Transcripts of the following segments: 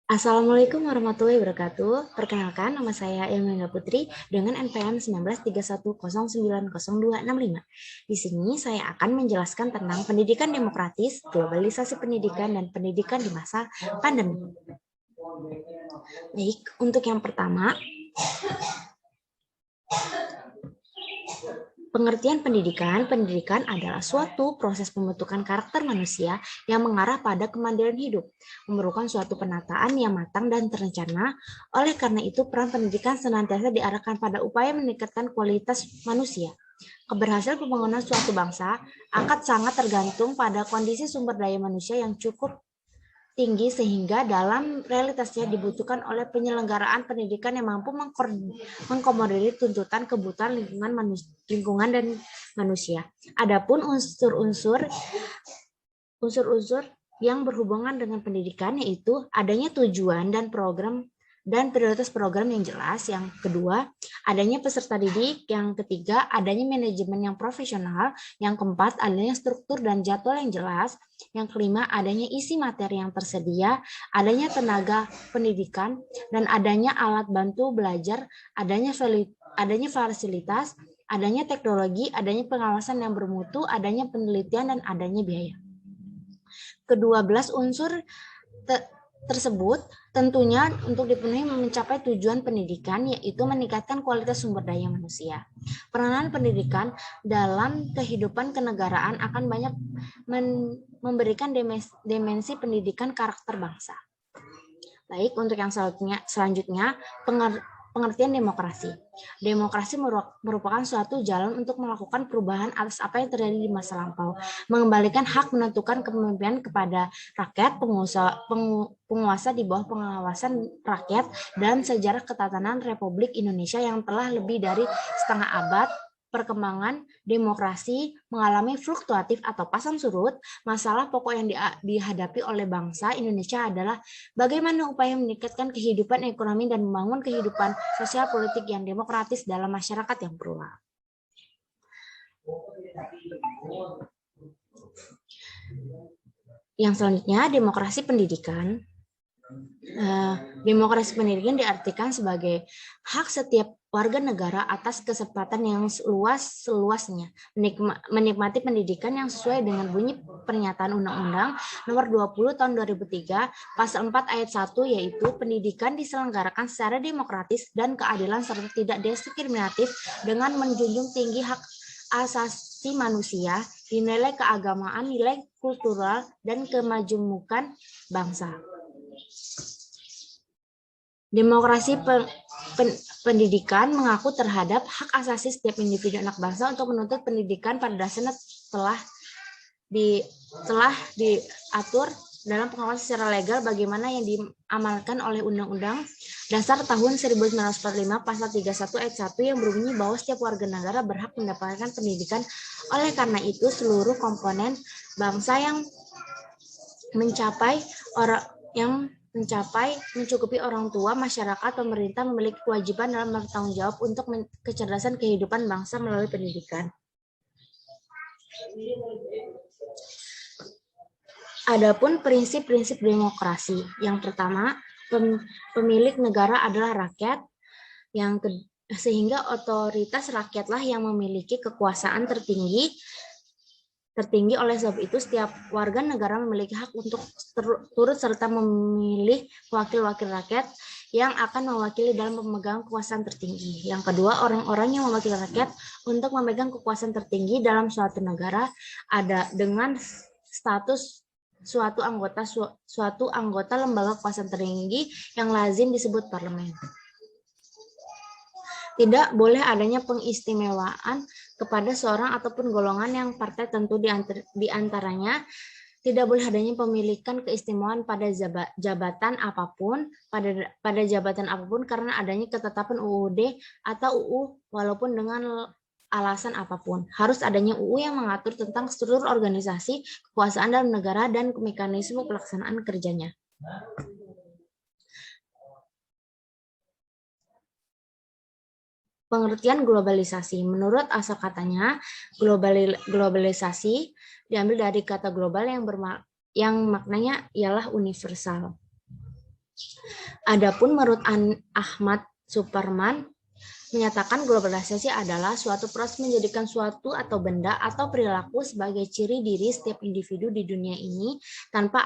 Assalamualaikum warahmatullahi wabarakatuh. Perkenalkan, nama saya Elmina Putri dengan NPM 1931090265. Di sini saya akan menjelaskan tentang pendidikan demokratis, globalisasi pendidikan, dan pendidikan di masa pandemi. Baik, untuk yang pertama, pengertian pendidikan. Pendidikan adalah suatu proses pembentukan karakter manusia yang mengarah pada kemandirian hidup, memerlukan suatu penataan yang matang dan terencana. Oleh karena itu, peran pendidikan senantiasa diarahkan pada upaya meningkatkan kualitas manusia. Keberhasilan pembangunan suatu bangsa akan sangat tergantung pada kondisi sumber daya manusia yang cukup tinggi sehingga dalam realitasnya dibutuhkan oleh penyelenggaraan pendidikan yang mampu mengkomodir tuntutan kebutuhan lingkungan dan manusia. Adapun unsur-unsur yang berhubungan dengan pendidikan yaitu adanya tujuan dan program dan prioritas program yang jelas. Yang kedua, adanya peserta didik. Yang ketiga, adanya manajemen yang profesional. Yang keempat, adanya struktur dan jadwal yang jelas. Yang kelima, adanya isi materi yang tersedia, adanya tenaga pendidikan, dan adanya alat bantu belajar, adanya fasilitas, adanya teknologi, adanya pengawasan yang bermutu, adanya penelitian, dan adanya biaya. Kedua belas unsur tersebut tentunya untuk dipenuhi mencapai tujuan pendidikan, yaitu meningkatkan kualitas sumber daya manusia. Peranan pendidikan dalam kehidupan kenegaraan akan banyak memberikan dimensi pendidikan karakter bangsa. Baik, untuk yang selanjutnya pengertian demokrasi. Demokrasi merupakan suatu jalan untuk melakukan perubahan atas apa yang terjadi di masa lampau, mengembalikan hak menentukan kepemimpinan kepada rakyat, penguasa di bawah pengawasan rakyat, dan sejarah ketatanan Republik Indonesia yang telah lebih dari setengah abad. Perkembangan demokrasi mengalami fluktuatif atau pasang surut. Masalah pokok yang dihadapi oleh bangsa Indonesia adalah bagaimana upaya meningkatkan kehidupan ekonomi dan membangun kehidupan sosial politik yang demokratis dalam masyarakat yang plural. Yang selanjutnya, demokrasi pendidikan. Demokrasi pendidikan diartikan sebagai hak setiap warga negara atas kesempatan yang seluas-luasnya menikmati pendidikan yang sesuai dengan bunyi pernyataan Undang-Undang Nomor 20 Tahun 2003 Pasal 4 Ayat 1, yaitu pendidikan diselenggarakan secara demokratis dan keadilan serta tidak diskriminatif dengan menjunjung tinggi hak asasi manusia, nilai keagamaan, nilai kultural, dan kemajemukan bangsa. Demokrasi pendidikan mengaku terhadap hak asasi setiap individu anak bangsa untuk menuntut pendidikan pada dasarnya telah diatur dalam pengawasan secara legal bagaimana yang diamalkan oleh Undang-Undang Dasar tahun 1945 Pasal 31 Ayat 1 yang berbunyi bahwa setiap warga negara berhak mendapatkan pendidikan. Oleh karena itu, seluruh komponen bangsa yang mencukupi orang tua, masyarakat, pemerintah memiliki kewajiban dalam bertanggung jawab untuk kecerdasan kehidupan bangsa melalui pendidikan. Adapun prinsip-prinsip demokrasi. Yang pertama, pemilik negara adalah rakyat, sehingga otoritas rakyatlah yang memiliki kekuasaan tertinggi. Oleh sebab itu, setiap warga negara memiliki hak untuk turut serta memilih wakil-wakil rakyat yang akan mewakili dalam pemegang kekuasaan tertinggi. Yang kedua, orang-orang yang mewakili rakyat untuk memegang kekuasaan tertinggi dalam suatu negara ada dengan status suatu anggota lembaga kekuasaan tertinggi yang lazim disebut parlemen. Tidak boleh adanya pengistimewaan kepada seorang ataupun golongan yang partai tentu di antaranya. Tidak boleh adanya pemilikan keistimewaan pada jabatan apapun, pada jabatan apapun karena adanya ketetapan UUD atau UU walaupun dengan alasan apapun. Harus adanya UU yang mengatur tentang struktur organisasi, kekuasaan dalam negara, dan mekanisme pelaksanaan kerjanya. Pengertian globalisasi. Menurut asal katanya, globalisasi diambil dari kata global yang maknanya ialah universal. Adapun menurut Ahmad Superman menyatakan globalisasi adalah suatu proses menjadikan suatu atau benda atau perilaku sebagai ciri diri setiap individu di dunia ini tanpa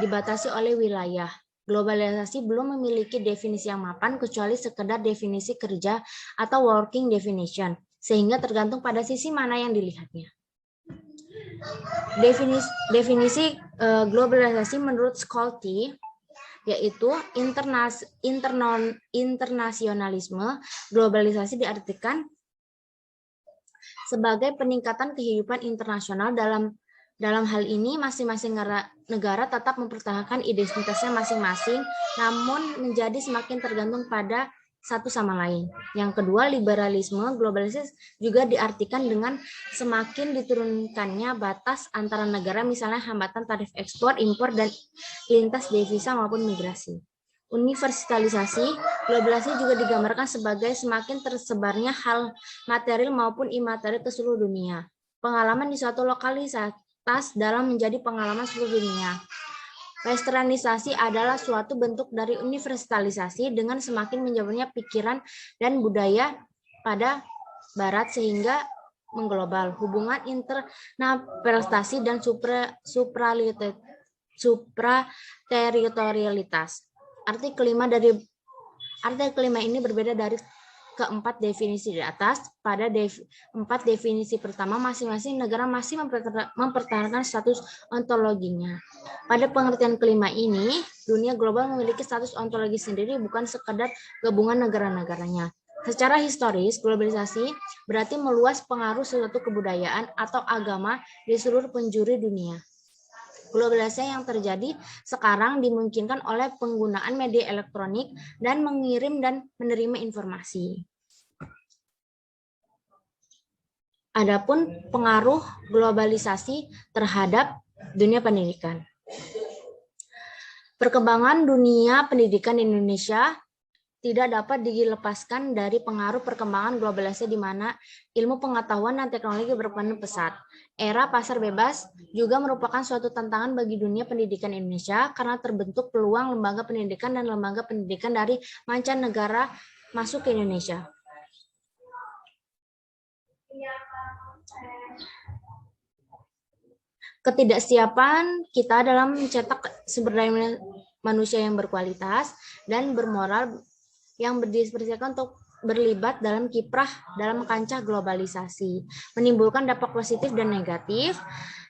dibatasi oleh wilayah. Globalisasi belum memiliki definisi yang mapan kecuali sekedar definisi kerja atau working definition, sehingga tergantung pada sisi mana yang dilihatnya. Definisi globalisasi menurut Scholti yaitu internasionalisme. Globalisasi diartikan sebagai peningkatan kehidupan internasional. Dalam hal ini masing-masing negara tetap mempertahankan identitasnya masing-masing, namun menjadi semakin tergantung pada satu sama lain. Yang kedua, liberalisme. Globalisasi juga diartikan dengan semakin diturunkannya batas antara negara, misalnya hambatan tarif ekspor, impor, dan lintas devisa maupun migrasi. Universalisasi. Globalisasi juga digambarkan sebagai semakin tersebarnya hal material maupun imaterial ke seluruh dunia. Pengalaman di suatu lokalitas dalam menjadi pengalaman seluruh dunia. Westernisasi adalah suatu bentuk dari universalisasi dengan semakin menyebarnya pikiran dan budaya pada Barat sehingga mengglobal. Hubungan internalisasi dan suprateritorialitas. Arti kelima ini berbeda dari keempat definisi di atas. Pada empat definisi pertama, masing-masing negara masih mempertahankan status ontologinya. Pada pengertian kelima ini, dunia global memiliki status ontologi sendiri, bukan sekadar gabungan negara-negaranya. Secara historis, globalisasi berarti meluas pengaruh suatu kebudayaan atau agama di seluruh penjuru dunia. Globalisasi yang terjadi sekarang dimungkinkan oleh penggunaan media elektronik dan mengirim dan menerima informasi. Adapun pengaruh globalisasi terhadap dunia pendidikan. Perkembangan dunia pendidikan di Indonesia tidak dapat dilepaskan dari pengaruh perkembangan globalisasi di mana ilmu pengetahuan dan teknologi berperan pesat. Era pasar bebas juga merupakan suatu tantangan bagi dunia pendidikan Indonesia karena terbentuk peluang lembaga pendidikan dan lembaga pendidikan dari mancanegara masuk ke Indonesia. Ketidaksiapan kita dalam mencetak sumber daya manusia yang berkualitas dan bermoral yang berdiskusikan untuk berlibat dalam kiprah dalam kancah globalisasi, menimbulkan dampak positif dan negatif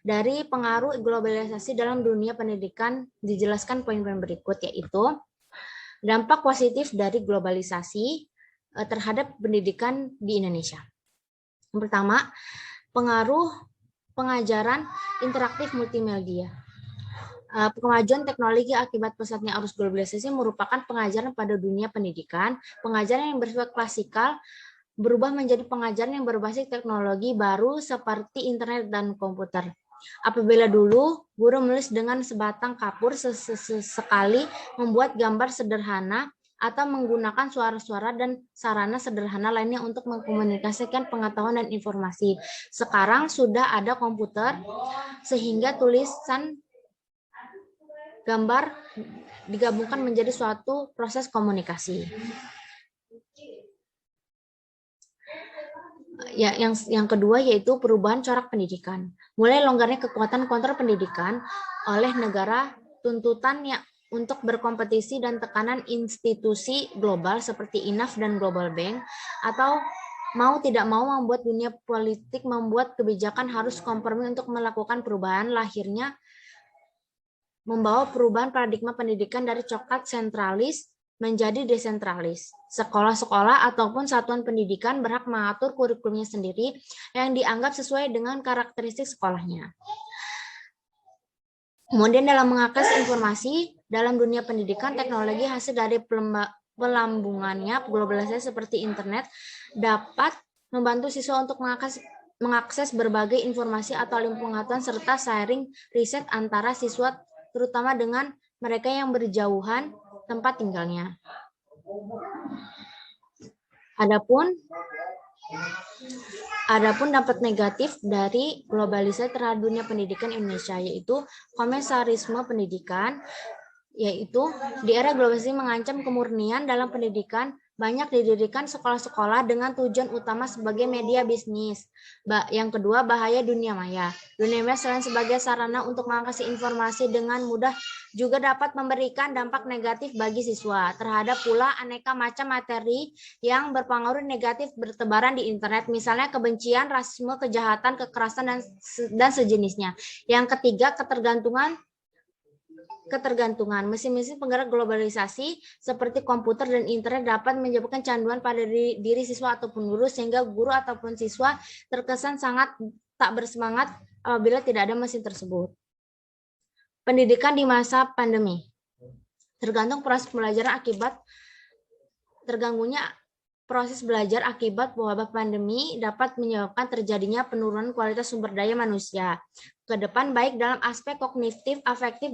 dari pengaruh globalisasi dalam dunia pendidikan. Dijelaskan poin-poin berikut, yaitu dampak positif dari globalisasi terhadap pendidikan di Indonesia. Yang pertama, pengaruh pengajaran interaktif multimedia. Kemajuan teknologi akibat pesatnya arus globalisasi merupakan pengajaran pada dunia pendidikan. Pengajaran yang bersifat klasikal berubah menjadi pengajaran yang berbasis teknologi baru seperti internet dan komputer. Apabila dulu guru menulis dengan sebatang kapur sekali membuat gambar sederhana atau menggunakan suara-suara dan sarana sederhana lainnya untuk mengkomunikasikan pengetahuan dan informasi. Sekarang sudah ada komputer sehingga tulisan gambar digabungkan menjadi suatu proses komunikasi. Ya, yang kedua yaitu perubahan corak pendidikan. Mulai longgarnya kekuatan kontrol pendidikan oleh negara, tuntutan yang untuk berkompetisi dan tekanan institusi global seperti INAF dan Global Bank, atau mau tidak mau membuat dunia politik membuat kebijakan harus kompromi untuk melakukan perubahan. Lahirnya membawa perubahan paradigma pendidikan dari coklat sentralis menjadi desentralis. Sekolah-sekolah ataupun satuan pendidikan berhak mengatur kurikulumnya sendiri yang dianggap sesuai dengan karakteristik sekolahnya. Kemudian dalam mengakses informasi dalam dunia pendidikan, teknologi hasil dari pelambungannya globalisasi seperti internet dapat membantu siswa untuk mengakses berbagai informasi atau ilmu pengetahuan serta sharing riset antara siswa, terutama dengan mereka yang berjauhan tempat tinggalnya. Adapun Adapun dampak negatif dari globalisasi terhadap dunia pendidikan Indonesia, yaitu komersialisme pendidikan, yaitu di era globalisasi mengancam kemurnian dalam pendidikan. Banyak didirikan sekolah-sekolah dengan tujuan utama sebagai media bisnis. Yang kedua, bahaya dunia maya. Dunia maya selain sebagai sarana untuk mengakses informasi dengan mudah juga dapat memberikan dampak negatif bagi siswa. Terhadap pula aneka macam materi yang berpengaruh negatif bertebaran di internet, misalnya kebencian, rasisme, kejahatan, kekerasan, dan sejenisnya. Yang ketiga, ketergantungan mesin-mesin penggerak globalisasi seperti komputer dan internet dapat menyebabkan canduan pada diri siswa ataupun guru, sehingga guru ataupun siswa terkesan sangat tak bersemangat apabila tidak ada mesin tersebut. Pendidikan di masa pandemi. Terganggunya proses belajar akibat wabah pandemi dapat menyebabkan terjadinya penurunan kualitas sumber daya manusia ke depan, baik dalam aspek kognitif, afektif,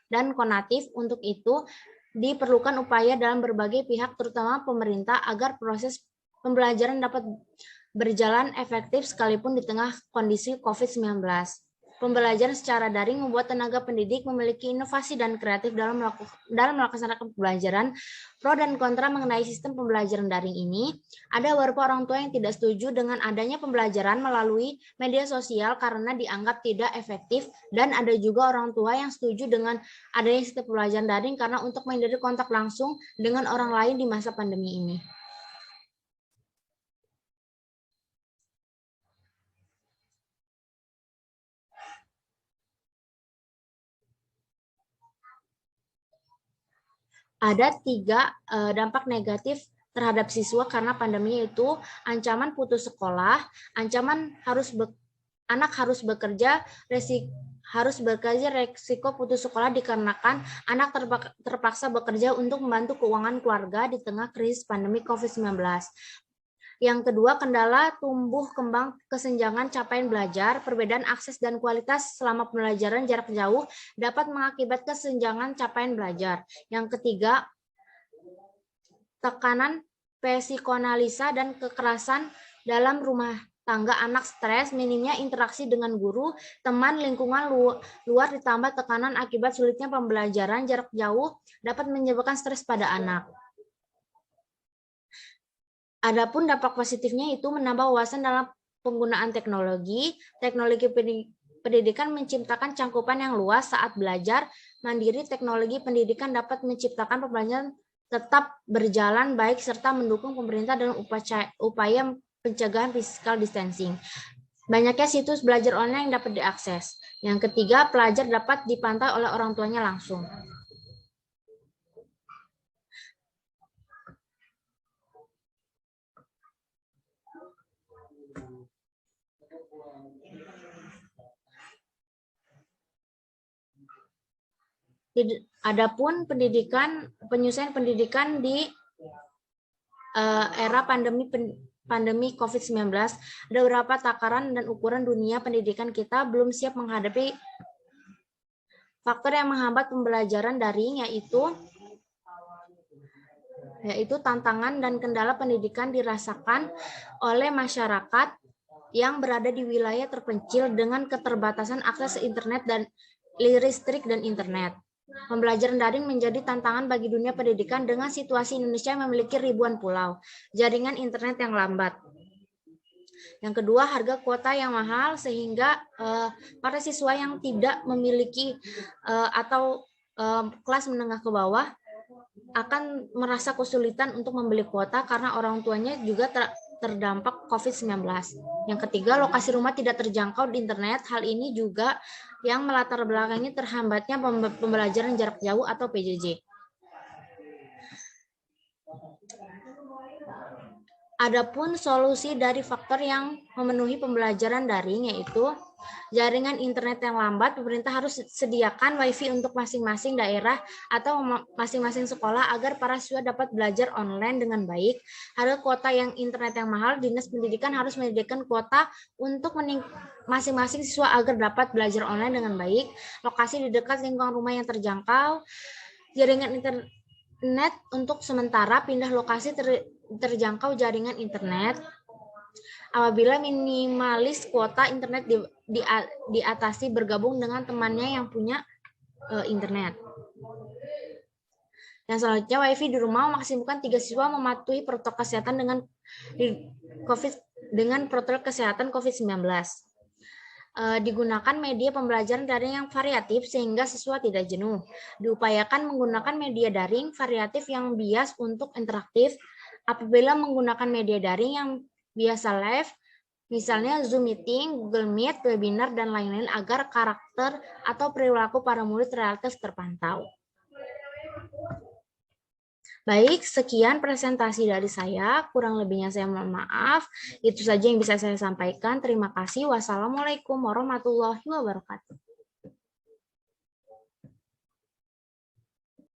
dan konatif. Untuk itu diperlukan upaya dalam berbagai pihak, terutama pemerintah, agar proses pembelajaran dapat berjalan efektif sekalipun di tengah kondisi COVID-19. Pembelajaran secara daring membuat tenaga pendidik memiliki inovasi dan kreatif dalam melaksanakan pembelajaran. Pro dan kontra mengenai sistem pembelajaran daring ini. Ada beberapa orang tua yang tidak setuju dengan adanya pembelajaran melalui media sosial karena dianggap tidak efektif, dan ada juga orang tua yang setuju dengan adanya sistem pembelajaran daring karena untuk menghindari kontak langsung dengan orang lain di masa pandemi ini. Ada 3 dampak negatif terhadap siswa karena pandemi, yaitu ancaman putus sekolah, ancaman anak harus bekerja, resiko putus sekolah dikarenakan anak terpaksa bekerja untuk membantu keuangan keluarga di tengah krisis pandemi COVID-19. Yang kedua, kendala tumbuh kembang kesenjangan capaian belajar. Perbedaan akses dan kualitas selama pembelajaran jarak jauh dapat mengakibatkan kesenjangan capaian belajar. Yang ketiga, tekanan psikoanalisa dan kekerasan dalam rumah tangga anak, stres, minimnya interaksi dengan guru, teman, lingkungan luar, ditambah tekanan akibat sulitnya pembelajaran jarak jauh dapat menyebabkan stres pada anak. Adapun dampak positifnya itu menambah wawasan dalam penggunaan teknologi. Teknologi pendidikan menciptakan cangkupan yang luas saat belajar mandiri. Teknologi pendidikan dapat menciptakan pembelajaran tetap berjalan baik serta mendukung pemerintah dalam upaya pencegahan physical distancing. Banyaknya situs belajar online yang dapat diakses. Yang ketiga, pelajar dapat dipantau oleh orang tuanya langsung. Adapun penyelesaian pendidikan di era pandemi COVID-19, ada beberapa takaran dan ukuran dunia pendidikan kita belum siap menghadapi faktor yang menghambat pembelajaran daring, yaitu tantangan dan kendala pendidikan dirasakan oleh masyarakat yang berada di wilayah terpencil dengan keterbatasan akses internet dan listrik dan internet. Pembelajaran daring menjadi tantangan bagi dunia pendidikan dengan situasi Indonesia yang memiliki ribuan pulau, jaringan internet yang lambat. Yang kedua, harga kuota yang mahal sehingga para siswa yang tidak memiliki atau kelas menengah ke bawah akan merasa kesulitan untuk membeli kuota karena orang tuanya juga terdampak COVID-19. Yang ketiga, lokasi rumah tidak terjangkau di internet. Hal ini juga yang melatar belakangi terhambatnya pembelajaran jarak jauh atau PJJ. Adapun solusi dari faktor yang memenuhi pembelajaran daring, yaitu jaringan internet yang lambat. Pemerintah harus sediakan WiFi untuk masing-masing daerah atau masing-masing sekolah agar para siswa dapat belajar online dengan baik. Harga kuota yang internet yang mahal, Dinas Pendidikan harus menyediakan kuota untuk masing-masing siswa agar dapat belajar online dengan baik. Lokasi di dekat lingkungan rumah yang terjangkau. Jaringan internet untuk sementara, pindah lokasi terjangkau jaringan internet. Apabila minimalis kuota internet diatasi bergabung dengan temannya yang punya internet. Yang selanjutnya, WiFi di rumah memaksimalkan 3 siswa mematuhi protokol kesehatan dengan protokol kesehatan COVID-19. Digunakan media pembelajaran daring yang variatif sehingga siswa tidak jenuh. Diupayakan menggunakan media daring variatif yang bias untuk interaktif. Apabila menggunakan media daring yang biasa live, misalnya Zoom Meeting, Google Meet, webinar, dan lain-lain agar karakter atau perilaku para murid relatif terpantau. Baik, sekian presentasi dari saya. Kurang lebihnya saya mohon maaf. Itu saja yang bisa saya sampaikan. Terima kasih. Wassalamualaikum warahmatullahi wabarakatuh.